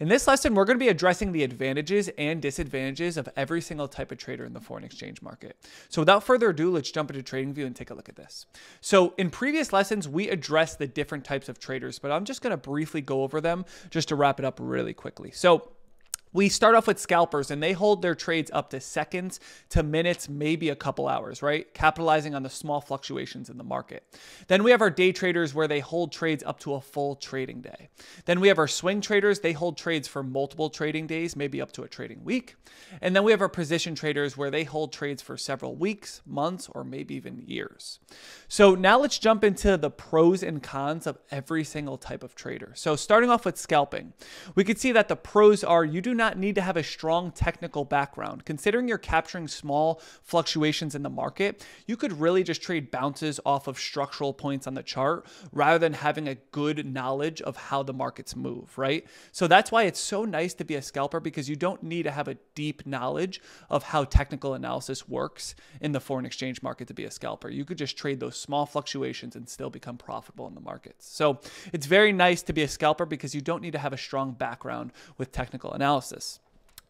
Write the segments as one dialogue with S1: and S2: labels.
S1: In this lesson, we're going to be addressing the advantages and disadvantages of every single type of trader in the foreign exchange market. So without further ado, let's jump into TradingView and take a look at this. So in previous lessons, we addressed the different types of traders, but I'm just going to briefly go over them just to wrap it up really quickly. So we start off with scalpers, and they hold their trades up to seconds to minutes, maybe a couple hours, right? Capitalizing on the small fluctuations in the market. Then we have our day traders where they hold trades up to a full trading day. Then we have our swing traders. They hold trades for multiple trading days, maybe up to a trading week. And then we have our position traders where they hold trades for several weeks, months, or maybe even years. So now let's jump into the pros and cons of every single type of trader. So starting off with scalping, we could see that the pros are you do not need to have a strong technical background. Considering you're capturing small fluctuations in the market, you could really just trade bounces off of structural points on the chart rather than having a good knowledge of how the markets move, right? So that's why it's so nice to be a scalper, because you don't need to have a deep knowledge of how technical analysis works in the foreign exchange market to be a scalper. You could just trade those small fluctuations and still become profitable in the markets. So it's very nice to be a scalper because you don't need to have a strong background with technical analysis.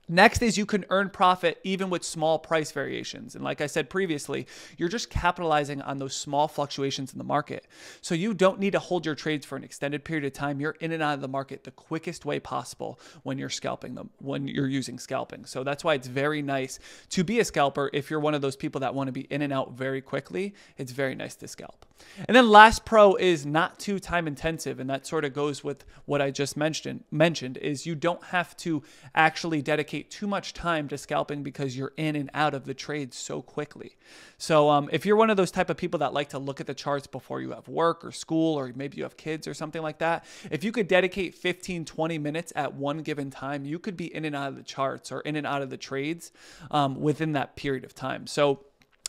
S1: Next is you can earn profit even with small price variations. And like I said previously, you're just capitalizing on those small fluctuations in the market. So you don't need to hold your trades for an extended period of time. You're in and out of the market the quickest way possible when you're scalping them, when you're using scalping. So that's why it's very nice to be a scalper. If you're one of those people that want to be in and out very quickly, it's very nice to scalp. And then last pro is not too time intensive. And that sort of goes with what I just mentioned is you don't have to actually dedicate too much time to scalping because you're in and out of the trade so quickly. So if you're one of those type of people that like to look at the charts before you have work or school, or maybe you have kids or something like that, if you could dedicate 15, 20 minutes at one given time, you could be in and out of the charts or in and out of the trades within that period of time. So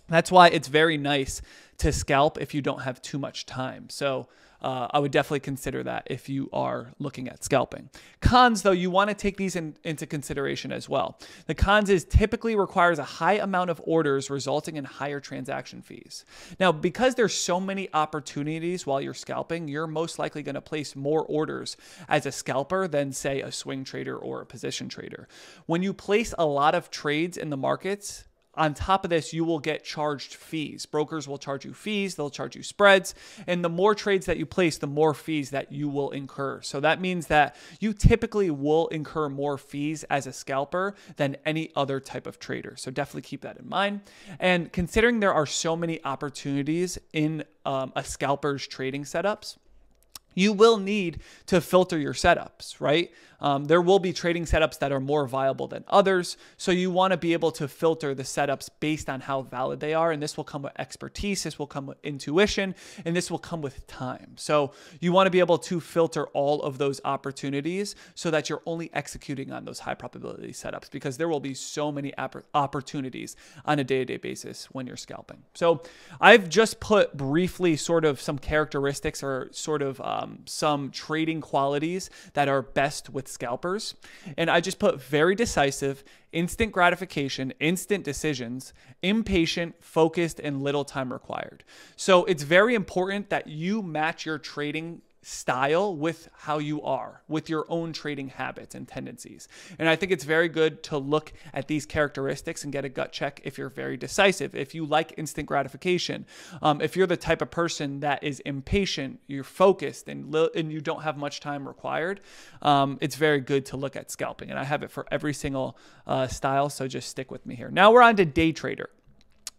S1: that's why it's very nice to scalp if you don't have too much time. So I would definitely consider that if you are looking at scalping. Cons, though, you want to take these into consideration as well. The cons is typically requires a high amount of orders, resulting in higher transaction fees. Now, because there's so many opportunities while you're scalping, you're most likely going to place more orders as a scalper than, say, a swing trader or a position trader. When you place a lot of trades in the markets, on top of this, you will get charged fees. Brokers will charge you fees, they'll charge you spreads, and the more trades that you place, the more fees that you will incur. So that means that you typically will incur more fees as a scalper than any other type of trader. So definitely keep that in mind. And considering there are so many opportunities in a scalper's trading setups, you will need to filter your setups, right? There will be trading setups that are more viable than others. So you want to be able to filter the setups based on how valid they are. And this will come with expertise. This will come with intuition, and this will come with time. So you want to be able to filter all of those opportunities so that you're only executing on those high probability setups, because there will be so many opportunities on a day-to-day basis when you're scalping. So I've just put briefly sort of some characteristics or sort of some trading qualities that are best with scalpers. And I just put very decisive, instant gratification, instant decisions, impatient, focused, and little time required. So it's very important that you match your trading style with how you are, with your own trading habits and tendencies. And I think it's very good to look at these characteristics and get a gut check if you're very decisive, if you like instant gratification, if you're the type of person that is impatient, you're focused, and you don't have much time required. It's very good to look at scalping, and I have it for every single style, so just stick with me here. Now we're on to day trader.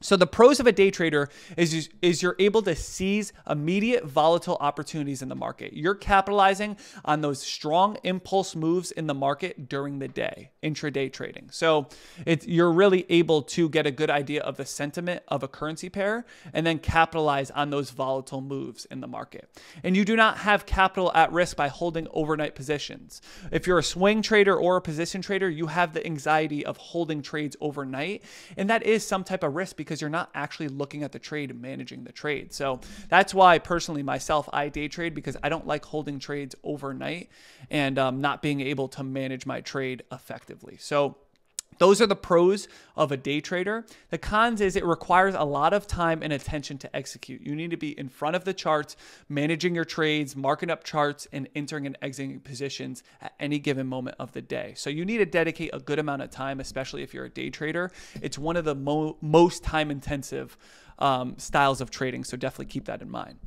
S1: So the pros of a day trader is you're able to seize immediate volatile opportunities in the market. You're capitalizing on those strong impulse moves in the market during the day, intraday trading. So you're really able to get a good idea of the sentiment of a currency pair and then capitalize on those volatile moves in the market. And you do not have capital at risk by holding overnight positions. If you're a swing trader or a position trader, you have the anxiety of holding trades overnight, and that is some type of risk because you're not actually looking at the trade and managing the trade. So that's why personally myself, I day trade, because I don't like holding trades overnight and not being able to manage my trade effectively. So Those are the pros of a day trader. The cons is it requires a lot of time and attention to execute. You need to be in front of the charts, managing your trades, marking up charts, and entering and exiting positions at any given moment of the day. So you need to dedicate a good amount of time, especially if you're a day trader. It's one of the most time-intensive styles of trading, so definitely keep that in mind.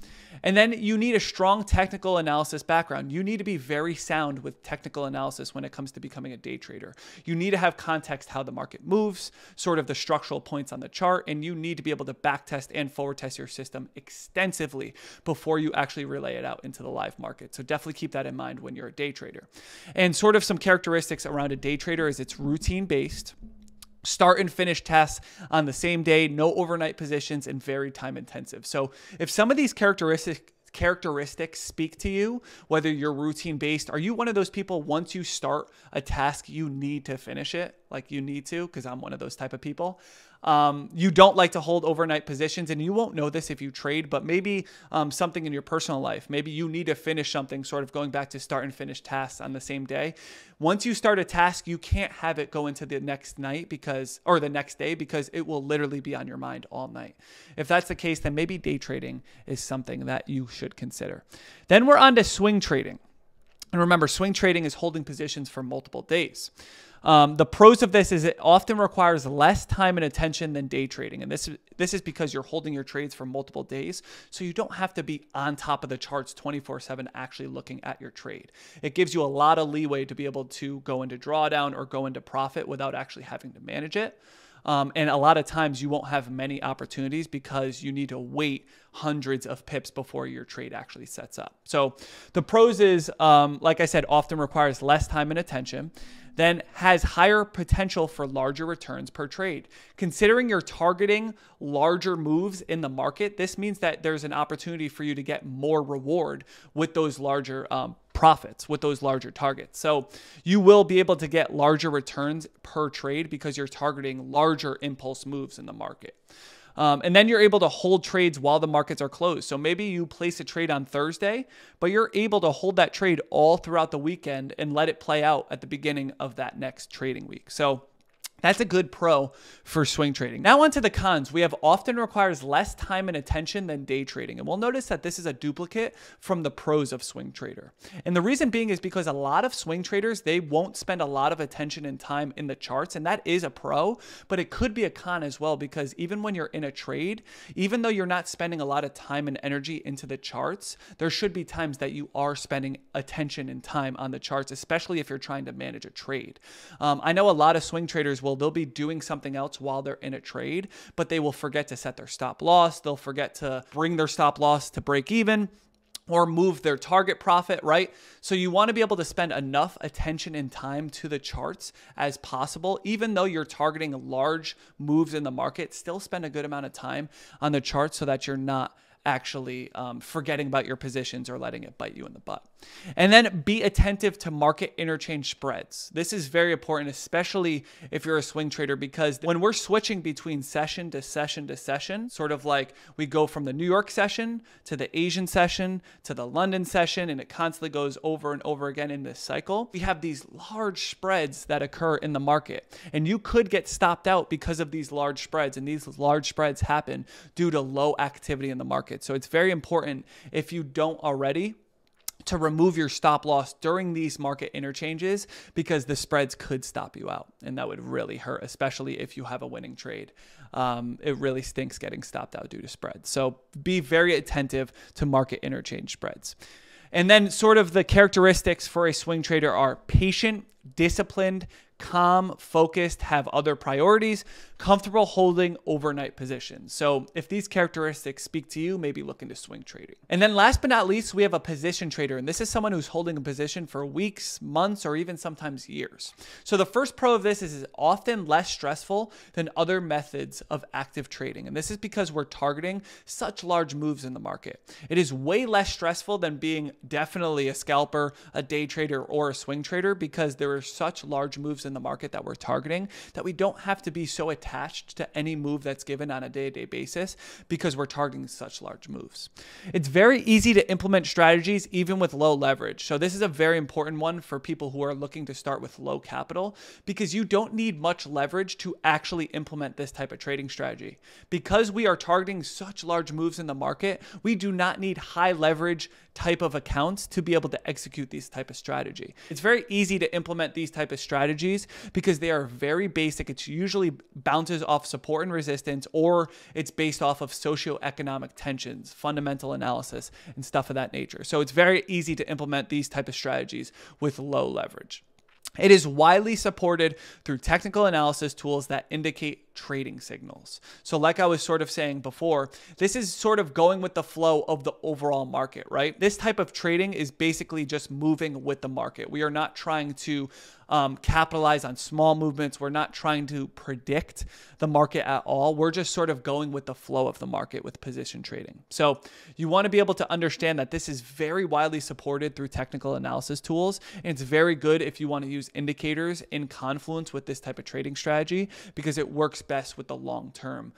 S1: And then you need a strong technical analysis background. You need to be very sound with technical analysis when it comes to becoming a day trader. You need to have context how the market moves, sort of the structural points on the chart, and you need to be able to backtest and forward test your system extensively before you actually relay it out into the live market. So definitely keep that in mind when you're a day trader. And sort of some characteristics around a day trader is it's routine based. Start and finish tasks on the same day, no overnight positions, and very time intensive. So if some of these characteristics speak to you, whether you're routine based, are you one of those people once you start a task, you need to finish it? Like you need to, because I'm one of those type of people. You don't like to hold overnight positions, and you won't know this if you trade, but maybe something in your personal life, maybe you need to finish something, sort of going back to start and finish tasks on the same day. Once you start a task, you can't have it go into the next night or the next day, because it will literally be on your mind all night. If that's the case, then maybe day trading is something that you should consider. Then we're on to swing trading. And remember, swing trading is holding positions for multiple days. The pros of this is it often requires less time and attention than day trading. And this is because you're holding your trades for multiple days. So you don't have to be on top of the charts 24/7 actually looking at your trade. It gives you a lot of leeway to be able to go into drawdown or go into profit without actually having to manage it. And a lot of times you won't have many opportunities because you need to wait hundreds of pips before your trade actually sets up. So the pros is, like I said, often requires less time and attention, then has higher potential for larger returns per trade. Considering you're targeting larger moves in the market, this means that there's an opportunity for you to get more reward with those larger profits, with those larger targets. So you will be able to get larger returns per trade because you're targeting larger impulse moves in the market. And then you're able to hold trades while the markets are closed. So maybe you place a trade on Thursday, but you're able to hold that trade all throughout the weekend and let it play out at the beginning of that next trading week. So that's a good pro for swing trading. Now onto the cons. We have often requires less time and attention than day trading. And we'll notice that this is a duplicate from the pros of swing trader. And the reason being is because a lot of swing traders, they won't spend a lot of attention and time in the charts. And that is a pro, but it could be a con as well, because even when you're in a trade, even though you're not spending a lot of time and energy into the charts, there should be times that you are spending attention and time on the charts, especially if you're trying to manage a trade. I know a lot of swing traders they'll be doing something else while they're in a trade, but they will forget to set their stop loss. They'll forget to bring their stop loss to break even or move their target profit, right? So you want to be able to spend enough attention and time to the charts as possible. Even though you're targeting large moves in the market, still spend a good amount of time on the charts so that you're not actually forgetting about your positions or letting it bite you in the butt. And then be attentive to market interchange spreads. This is very important, especially if you're a swing trader, because when we're switching between session to session to session, sort of like we go from the New York session to the Asian session to the London session, and it constantly goes over and over again in this cycle, we have these large spreads that occur in the market. And you could get stopped out because of these large spreads, and these large spreads happen due to low activity in the market. So it's very important, if you don't already, to remove your stop loss during these market interchanges, because the spreads could stop you out, and that would really hurt, especially if you have a winning trade. It really stinks getting stopped out due to spreads. So be very attentive to market interchange spreads. And then sort of the characteristics for a swing trader are patient, disciplined, calm, focused, have other priorities, comfortable holding overnight positions. So if these characteristics speak to you, maybe look into swing trading. And then last but not least, we have a position trader. And this is someone who's holding a position for weeks, months, or even sometimes years. So the first pro of this is it's often less stressful than other methods of active trading. And this is because we're targeting such large moves in the market. It is way less stressful than being definitely a scalper, a day trader, or a swing trader, because there are such large moves moves in the market that we're targeting, that we don't have to be so attached to any move that's given on a day-to-day basis because we're targeting such large moves. It's very easy to implement strategies even with low leverage. So this is a very important one for people who are looking to start with low capital, because you don't need much leverage to actually implement this type of trading strategy. Because we are targeting such large moves in the market, we do not need high leverage type of accounts to be able to execute these type of strategy. It's very easy to implement these type of strategies because they are very basic. It's usually bounces off support and resistance, or it's based off of socioeconomic tensions, fundamental analysis, and stuff of that nature. So it's very easy to implement these type of strategies with low leverage. It is widely supported through technical analysis tools that indicate trading signals. So like I was sort of saying before, this is sort of going with the flow of the overall market, right? This type of trading is basically just moving with the market. We are not trying to capitalize on small movements. We're not trying to predict the market at all. We're just sort of going with the flow of the market with position trading. So you want to be able to understand that this is very widely supported through technical analysis tools. And it's very good if you want to use indicators in confluence with this type of trading strategy, because it works best with the long-term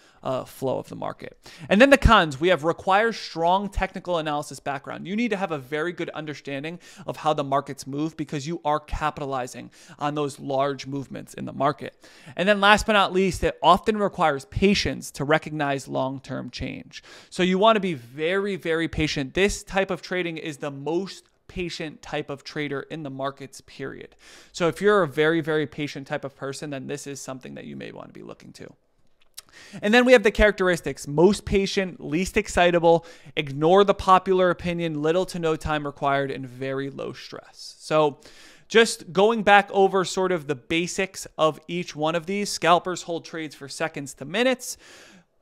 S1: flow of the market. And then the cons, we have requires strong technical analysis background. You need to have a very good understanding of how the markets move, because you are capitalizing on those large movements in the market. And then last but not least, it often requires patience to recognize long-term change. So you want to be very, very patient. This type of trading is the most patient type of trader in the markets, period. So if you're a very, very patient type of person, then this is something that you may want to be looking to. And then we have the characteristics: most patient, least excitable, ignore the popular opinion, little to no time required, and very low stress. So just going back over sort of the basics of each one of these, scalpers hold trades for seconds to minutes.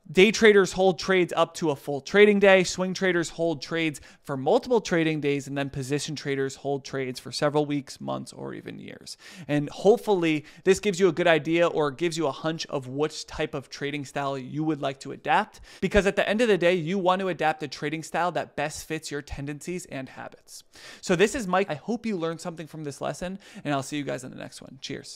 S1: Day traders hold trades up to a full trading day. Swing traders hold trades for multiple trading days. And then position traders hold trades for several weeks, months, or even years. And hopefully this gives you a good idea, or gives you a hunch of which type of trading style you would like to adapt. Because at the end of the day, you want to adapt a trading style that best fits your tendencies and habits. So this is Mike. I hope you learned something from this lesson, and I'll see you guys in the next one. Cheers.